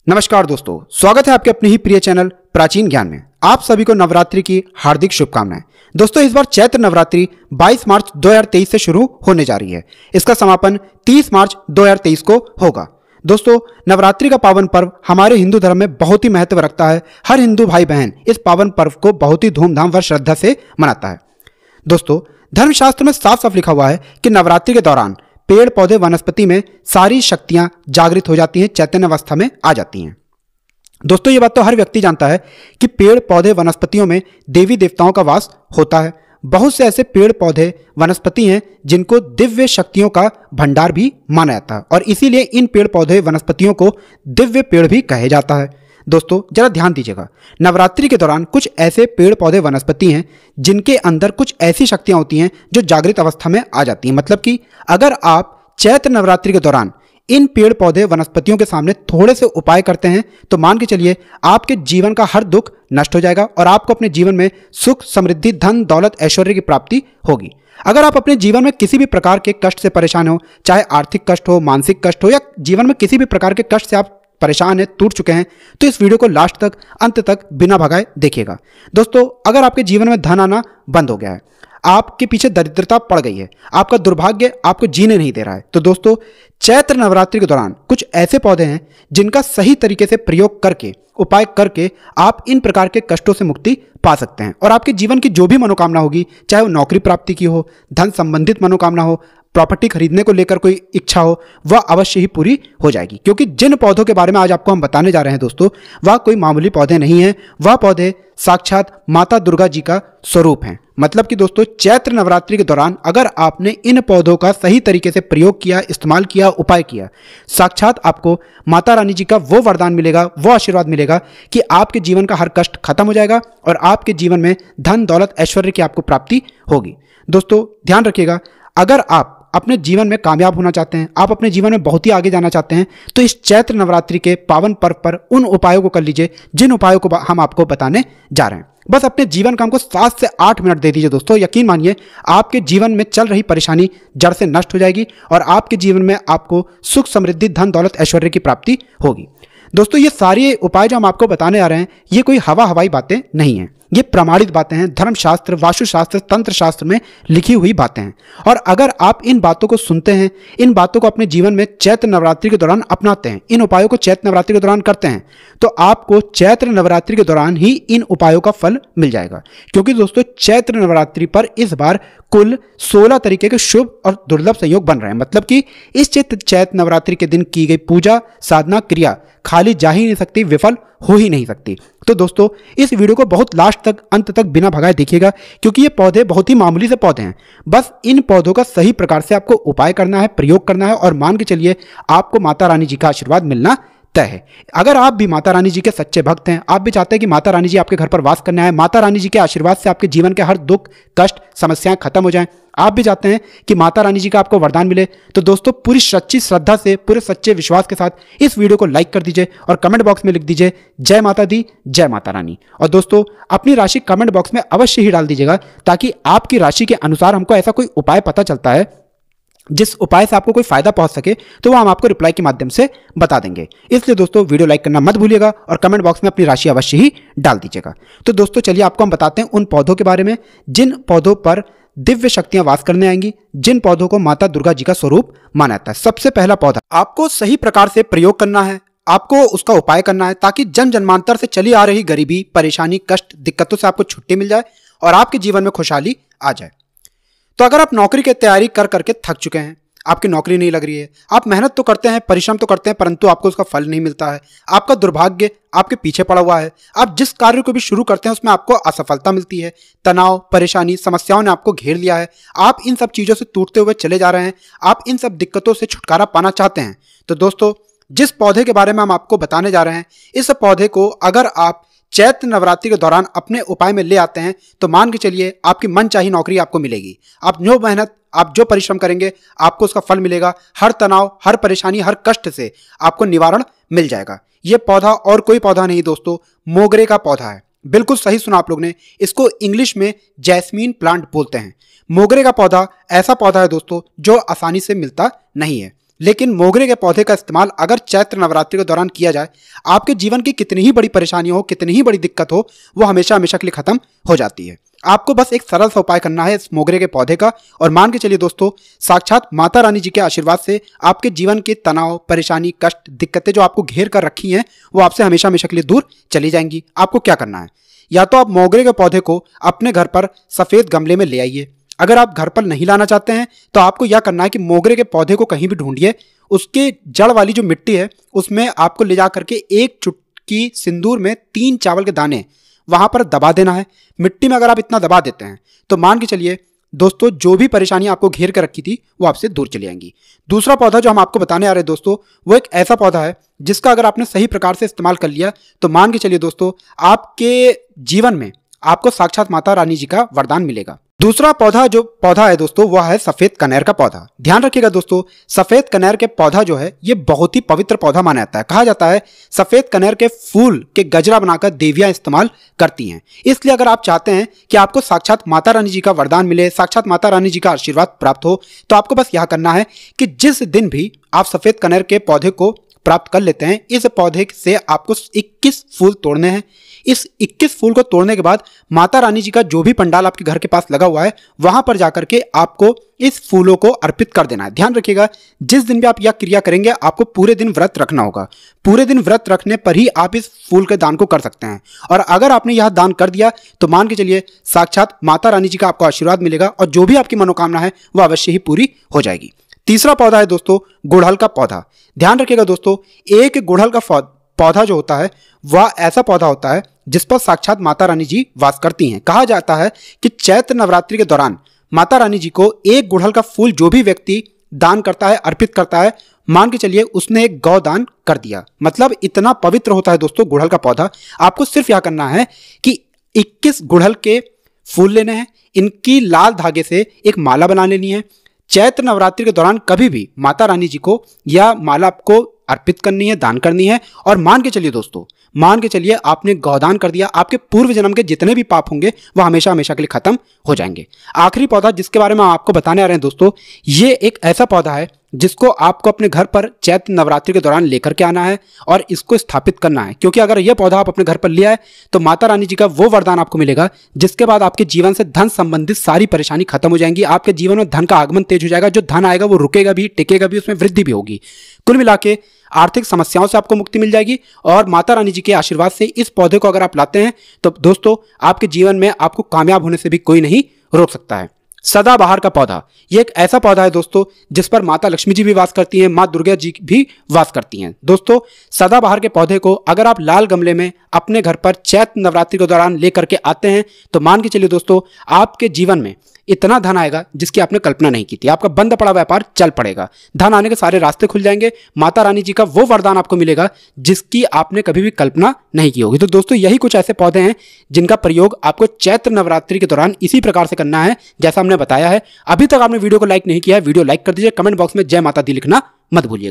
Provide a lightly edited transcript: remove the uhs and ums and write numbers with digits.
नमस्कार दोस्तों, स्वागत है आपके अपने ही प्रिय चैनल प्राचीन ज्ञान में। आप सभी को नवरात्रि की हार्दिक शुभकामनाएं। दोस्तों, इस बार चैत्र नवरात्रि 22 मार्च 2023 से शुरू होने जा रही है। इसका समापन 30 मार्च 2023 को होगा। दोस्तों, नवरात्रि का पावन पर्व हमारे हिंदू धर्म में बहुत ही महत्व रखता है। हर हिंदू भाई बहन इस पावन पर्व को बहुत ही धूमधाम व श्रद्धा से मनाता है। दोस्तों, धर्मशास्त्र में साफ साफ लिखा हुआ है कि नवरात्रि के दौरान पेड़ पौधे वनस्पति में सारी शक्तियां जागृत हो जाती हैं, चैतन्य अवस्था में आ जाती हैं। दोस्तों, ये बात तो हर व्यक्ति जानता है कि पेड़ पौधे वनस्पतियों में देवी देवताओं का वास होता है। बहुत से ऐसे पेड़ पौधे वनस्पति हैं जिनको दिव्य शक्तियों का भंडार भी माना जाता है और इसीलिए इन पेड़ पौधे वनस्पतियों को दिव्य पेड़ भी कहे जाता है। दोस्तों, जरा ध्यान दीजिएगा, नवरात्रि के दौरान कुछ ऐसे पेड़ पौधे वनस्पति हैं जिनके अंदर कुछ ऐसी शक्तियां होती हैं जो जागृत अवस्था में आ जाती हैं। मतलब कि अगर आप चैत्र नवरात्रि के दौरान इन पेड़ पौधे वनस्पतियों के सामने थोड़े से उपाय करते हैं तो मान के चलिए आपके जीवन का हर दुख नष्ट हो जाएगा और आपको अपने जीवन में सुख, समृद्धि, धन, दौलत, ऐश्वर्य की प्राप्ति होगी। अगर आप अपने जीवन में किसी भी प्रकार के कष्ट से परेशान हो, चाहे आर्थिक कष्ट हो, मानसिक कष्ट हो या जीवन में किसी भी प्रकार के कष्ट से आप परेशान है, टूट चुके हैं, तो इस वीडियो को लास्ट तक, अंत तक बिना भगाए देखिएगा। दोस्तों, अगर आपके जीवन में धन आना बंद हो गया है, आपके पीछे दरिद्रता पड़ गई है, आपका दुर्भाग्य आपको जीने नहीं दे रहा है, तो दोस्तों चैत्र नवरात्रि के दौरान कुछ ऐसे पौधे हैं जिनका सही तरीके से प्रयोग करके, उपाय करके आप इन प्रकार के कष्टों से मुक्ति पा सकते हैं और आपके जीवन की जो भी मनोकामना होगी, चाहे वो नौकरी प्राप्ति की हो, धन संबंधित मनोकामना हो, प्रॉपर्टी खरीदने को लेकर कोई इच्छा हो, वह अवश्य ही पूरी हो जाएगी। क्योंकि जिन पौधों के बारे में आज आपको हम बताने जा रहे हैं दोस्तों, वह कोई मामूली पौधे नहीं हैं, वह पौधे साक्षात माता दुर्गा जी का स्वरूप हैं। मतलब कि दोस्तों, चैत्र नवरात्रि के दौरान अगर आपने इन पौधों का सही तरीके से प्रयोग किया, इस्तेमाल किया, उपाय किया, साक्षात आपको माता रानी जी का वो वरदान मिलेगा, वो आशीर्वाद मिलेगा कि आपके जीवन का हर कष्ट खत्म हो जाएगा और आपके जीवन में धन, दौलत, ऐश्वर्य की आपको प्राप्ति होगी। दोस्तों, ध्यान रखिएगा, अगर आप अपने जीवन में कामयाब होना चाहते हैं, आप अपने जीवन में बहुत ही आगे जाना चाहते हैं, तो इस चैत्र नवरात्रि के पावन पर्व पर उन उपायों को कर लीजिए जिन उपायों को हम आपको बताने जा रहे हैं। बस अपने जीवन का हमको 7 से 8 मिनट दे दीजिए दोस्तों, यकीन मानिए आपके जीवन में चल रही परेशानी जड़ से नष्ट हो जाएगी और आपके जीवन में आपको सुख, समृद्धि, धन, दौलत, ऐश्वर्य की प्राप्ति होगी। दोस्तों, ये सारे उपाय जो हम आपको बताने आ रहे हैं, ये कोई हवाई बातें नहीं हैं, ये प्रमाणित बातें हैं। धर्मशास्त्र, वास्तुशास्त्र, तंत्र शास्त्र में लिखी हुई बातें हैं और अगर आप इन बातों को सुनते हैं, इन बातों को अपने जीवन में चैत्र नवरात्रि के दौरान अपनाते हैं, इन उपायों को चैत्र नवरात्रि के दौरान करते हैं, तो आपको चैत्र नवरात्रि के दौरान ही इन उपायों का फल मिल जाएगा। क्योंकि दोस्तों, चैत्र नवरात्रि पर इस बार कुल 16 तरीके के शुभ और दुर्लभ संयोग बन रहे हैं। मतलब कि इस चैत्र नवरात्रि के दिन की गई पूजा, साधना, क्रिया खाली जा ही नहीं सकती, विफल हो ही नहीं सकती। तो दोस्तों, इस वीडियो को बहुत लास्ट तक, अंत तक बिना भगाए देखिएगा क्योंकि ये पौधे बहुत ही मामूली से पौधे हैं। बस इन पौधों का सही प्रकार से आपको उपाय करना है, प्रयोग करना है और मान के चलिए आपको माता रानी जी का आशीर्वाद मिलना तय है। अगर आप भी माता रानी जी के सच्चे भक्त हैं, आप भी चाहते हैं कि माता रानी जी आपके घर पर वास करने आए, माता रानी जी के आशीर्वाद से आपके जीवन के हर दुख, कष्ट, समस्याएं खत्म हो जाएं, आप भी चाहते हैं कि माता रानी जी का आपको वरदान मिले, तो दोस्तों पूरी सच्ची श्रद्धा से, पूरे सच्चे विश्वास के साथ इस वीडियो को लाइक कर दीजिए और कमेंट बॉक्स में लिख दीजिए जय माता दी, जय माता रानी। और दोस्तों, अपनी राशि कमेंट बॉक्स में अवश्य ही डाल दीजिएगा ताकि आपकी राशि के अनुसार हमको ऐसा कोई उपाय पता चलता है जिस उपाय से आपको कोई फायदा पहुंच सके, तो वो हम आपको रिप्लाई के माध्यम से बता देंगे। इसलिए दोस्तों, वीडियो लाइक करना मत भूलिएगा और कमेंट बॉक्स में अपनी राशि अवश्य ही डाल दीजिएगा। तो दोस्तों, चलिए आपको हम बताते हैं उन पौधों के बारे में जिन पौधों पर दिव्य शक्तियां वास करने आएंगी, जिन पौधों को माता दुर्गा जी का स्वरूप माना जाता है। सबसे पहला पौधा आपको सही प्रकार से प्रयोग करना है, आपको उसका उपाय करना है ताकि जन्म जन्मांतर से चली आ रही गरीबी, परेशानी, कष्ट, दिक्कतों से आपको छुट्टी मिल जाए और आपके जीवन में खुशहाली आ जाए। तो अगर आप नौकरी की तैयारी कर करके थक चुके हैं, आपकी नौकरी नहीं लग रही है, आप मेहनत तो करते हैं, परिश्रम तो करते हैं, परंतु आपको उसका फल नहीं मिलता है, आपका दुर्भाग्य आपके पीछे पड़ा हुआ है, आप जिस कार्य को भी शुरू करते हैं उसमें आपको असफलता मिलती है, तनाव, परेशानी, समस्याओं ने आपको घेर लिया है, आप इन सब चीज़ों से टूटते हुए चले जा रहे हैं, आप इन सब दिक्कतों से छुटकारा पाना चाहते हैं, तो दोस्तों जिस पौधे के बारे में हम आपको बताने जा रहे हैं, इस पौधे को अगर आप चैत्र नवरात्रि के दौरान अपने उपाय में ले आते हैं तो मान के चलिए आपकी मनचाही नौकरी आपको मिलेगी। आप जो मेहनत, आप जो परिश्रम करेंगे, आपको उसका फल मिलेगा। हर तनाव, हर परेशानी, हर कष्ट से आपको निवारण मिल जाएगा। यह पौधा और कोई पौधा नहीं दोस्तों, मोगरे का पौधा है। बिल्कुल सही सुना आप लोग ने, इसको इंग्लिश में जैस्मीन प्लांट बोलते हैं। मोगरे का पौधा ऐसा पौधा है दोस्तों जो आसानी से मिलता नहीं है, लेकिन मोगरे के पौधे का इस्तेमाल अगर चैत्र नवरात्रि के दौरान किया जाए, आपके जीवन की कितनी ही बड़ी परेशानी हो, कितनी ही बड़ी दिक्कत हो, वो हमेशा हमेशा के लिए खत्म हो जाती है। आपको बस एक सरल सा उपाय करना है इस मोगरे के पौधे का, और मान के चलिए दोस्तों, साक्षात माता रानी जी के आशीर्वाद से आपके जीवन के तनाव, परेशानी, कष्ट, दिक्कतें जो आपको घेर कर रखी हैं, वो आपसे हमेशा हमेशा के लिए दूर चली जाएंगी। आपको क्या करना है, या तो आप मोगरे के पौधे को अपने घर पर सफेद गमले में ले आइए। अगर आप घर पर नहीं लाना चाहते हैं तो आपको यह करना है कि मोगरे के पौधे को कहीं भी ढूंढिए, उसके जड़ वाली जो मिट्टी है उसमें आपको ले जा करके एक चुटकी सिंदूर में 3 चावल के दाने वहां पर दबा देना है। मिट्टी में अगर आप इतना दबा देते हैं तो मान के चलिए दोस्तों, जो भी परेशानी आपको घेर कर रखी थी वो आपसे दूर चली जाएंगी। दूसरा पौधा जो हम आपको बताने आ रहे हैं दोस्तों, वो एक ऐसा पौधा है जिसका अगर आपने सही प्रकार से इस्तेमाल कर लिया तो मान के चलिए दोस्तों, आपके जीवन में आपको साक्षात माता रानी जी का वरदान मिलेगा। दूसरा पौधा है दोस्तों, वह है सफेद कनेर का पौधा। ध्यान रखिएगा दोस्तों, सफेद कनेर के पौधा जो है ये बहुत ही पवित्र पौधा माना जाता है। कहा जाता है सफेद कनेर के फूल के गजरा बनाकर देवियां इस्तेमाल करती हैं। इसलिए अगर आप चाहते हैं कि आपको साक्षात माता रानी जी का वरदान मिले, साक्षात माता रानी जी का आशीर्वाद प्राप्त हो, तो आपको बस यह करना है कि जिस दिन भी आप सफेद कनेर के पौधे को प्राप्त कर लेते हैं, इस पौधे से आपको 21 फूल तोड़ने हैं। इस 21 फूल को तोड़ने के बाद माता रानी जी का जो भी पंडाल आपके घर के पास लगा हुआ है, वहां पर जाकर के आपको इस फूलों को अर्पित कर देना है। ध्यान रखिएगा, जिस दिन भी आप यह क्रिया करेंगे आपको पूरे दिन व्रत रखना होगा। पूरे दिन व्रत रखने पर ही आप इस फूल के दान को कर सकते हैं, और अगर आपने यह दान कर दिया तो मान के चलिए साक्षात माता रानी जी का आपको आशीर्वाद मिलेगा, और जो भी आपकी मनोकामना है वह अवश्य ही पूरी हो जाएगी। तीसरा पौधा है दोस्तों गुड़हल का पौधा। ध्यान रखिएगा दोस्तों, एक गुड़हल का पौधा जो होता है वह ऐसा पौधा होता है जिस पर साक्षात माता रानी जी वास करती हैं। कहा जाता है कि चैत्र नवरात्रि के दौरान माता रानी जी को एक गुड़हल का फूल जो भी व्यक्ति दान करता है, अर्पित करता है, मान के चलिए उसने एक गौ दान कर दिया। मतलब इतना पवित्र होता है दोस्तों गुड़हल का पौधा। आपको सिर्फ यह करना है कि 21 गुड़हल के फूल लेने हैं, इनकी लाल धागे से एक माला बना लेनी है। चैत्र नवरात्रि के दौरान कभी भी माता रानी जी को यह माला आपको अर्पित करनी है, दान करनी है, और मान के चलिए दोस्तों, मान के चलिए आपने गौदान कर दिया, आपके पूर्व जन्म के जितने भी पाप होंगे वह हमेशा हमेशा के लिए खत्म हो जाएंगे। आखिरी पौधा जिसके बारे में आपको बताने आ रहे हैं दोस्तों, ये एक ऐसा पौधा है जिसको आपको अपने घर पर चैत्र नवरात्रि के दौरान लेकर के आना है और इसको स्थापित करना है, क्योंकि अगर यह पौधा आप अपने घर पर ले आए तो माता रानी जी का वो वरदान आपको मिलेगा जिसके बाद आपके जीवन से धन संबंधित सारी परेशानी खत्म हो जाएंगी। आपके जीवन में धन का आगमन तेज हो जाएगा, जो धन आएगा वो रुकेगा भी, टिकेगा भी, उसमें वृद्धि भी होगी। कुल मिला के आर्थिक समस्याओं से आपको मुक्ति मिल जाएगी, और माता रानी जी के आशीर्वाद से इस पौधे को अगर आप लाते हैं तो दोस्तों आपके जीवन में आपको कामयाब होने से भी कोई नहीं रोक सकता है। सदाबहार का पौधा, ये एक ऐसा पौधा है दोस्तों जिस पर माता लक्ष्मी जी भी वास करती हैं, माँ दुर्गा जी भी वास करती हैं। दोस्तों सदाबहार के पौधे को अगर आप लाल गमले में अपने घर पर चैत्र नवरात्रि के दौरान लेकर के आते हैं तो मान के चलिए दोस्तों आपके जीवन में इतना धन आएगा जिसकी आपने कल्पना नहीं की थी। आपका बंद पड़ा व्यापार चल पड़ेगा, धन आने के सारे रास्ते खुल जाएंगे, माता रानी जी का वो वरदान आपको मिलेगा जिसकी आपने कभी भी कल्पना नहीं की होगी। तो दोस्तों यही कुछ ऐसे पौधे हैं जिनका प्रयोग आपको चैत्र नवरात्रि के दौरान इसी प्रकार से करना है जैसा हमने बताया है। अभी तक आपने वीडियो को लाइक नहीं किया है, वीडियो लाइक कर दीजिए, कमेंट बॉक्स में जय माता दी लिखना मत भूलिएगा।